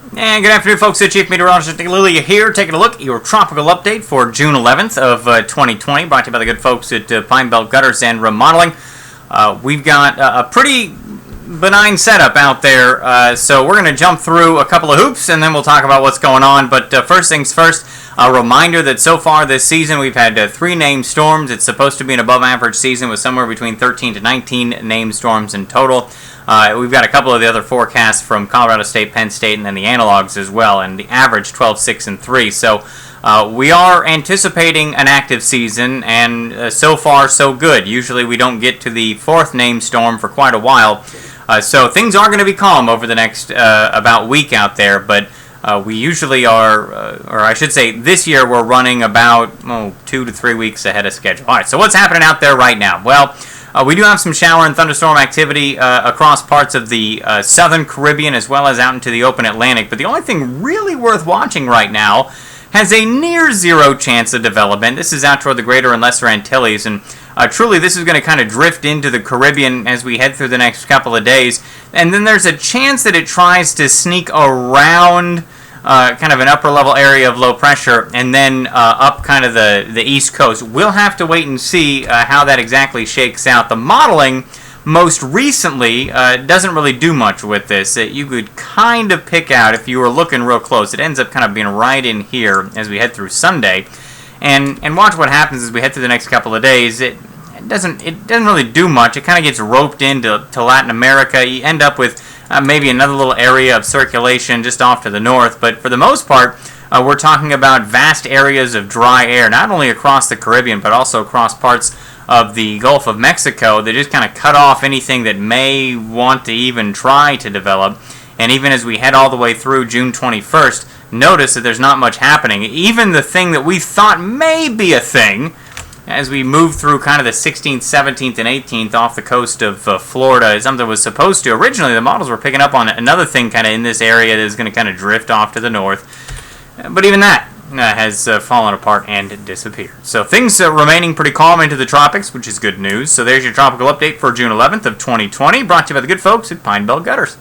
And good afternoon, folks. It's Chief Meteorologist Nick Lilia here, taking a look at your tropical update for June 11th of 2020, brought to you by the good folks at Pine Belt Gutters and Remodeling. We've got a pretty benign setup out there, so we're going to jump through a couple of hoops, and then we'll talk about what's going on. But first things first, a reminder that so far this season we've had 3 named storms. It's supposed to be an above-average season with somewhere between 13 to 19 named storms in total. We've got a couple of the other forecasts from Colorado State, Penn State, and then the analogs as well, and the average 12, 6, and 3. So we are anticipating an active season, and so far so good. Usually we don't get to the 4th named storm for quite a while, so things are going to be calm over the next about week out there, but we usually are, or I should say this year we're running about 2 to 3 weeks ahead of schedule. All right, so what's happening out there right now? Well, we do have some shower and thunderstorm activity across parts of the southern Caribbean as well as out into the open Atlantic. But the only thing really worth watching right now has a near zero chance of development. This is out toward the greater and lesser Antilles. And truly this is going to kind of drift into the Caribbean as we head through the next couple of days. And then there's a chance that it tries to sneak around kind of an upper level area of low pressure and then up kind of the east coast. We'll have to wait and see how that exactly shakes out. The modeling most recently doesn't really do much with this. You could kind of pick out if you were looking real close. It ends up kind of being right in here as we head through Sunday. And watch what happens as we head through the next couple of days. It doesn't really do much. It kind of gets roped into Latin America. You end up with maybe another little area of circulation just off to the north, but for the most part, we're talking about vast areas of dry air, not only across the Caribbean, but also across parts of the Gulf of Mexico that just kind of cut off anything that may want to even try to develop. And even as we head all the way through June 21st, notice that there's not much happening. Even the thing that we thought may be a thing, as we move through kind of the 16th, 17th, and 18th off the coast of Florida, something was supposed to. Originally, the models were picking up on another thing kind of in this area that is going to kind of drift off to the north. But even that has fallen apart and disappeared. So things remaining pretty calm into the tropics, which is good news. So there's your tropical update for June 11th of 2020, brought to you by the good folks at Pine Belt Gutters.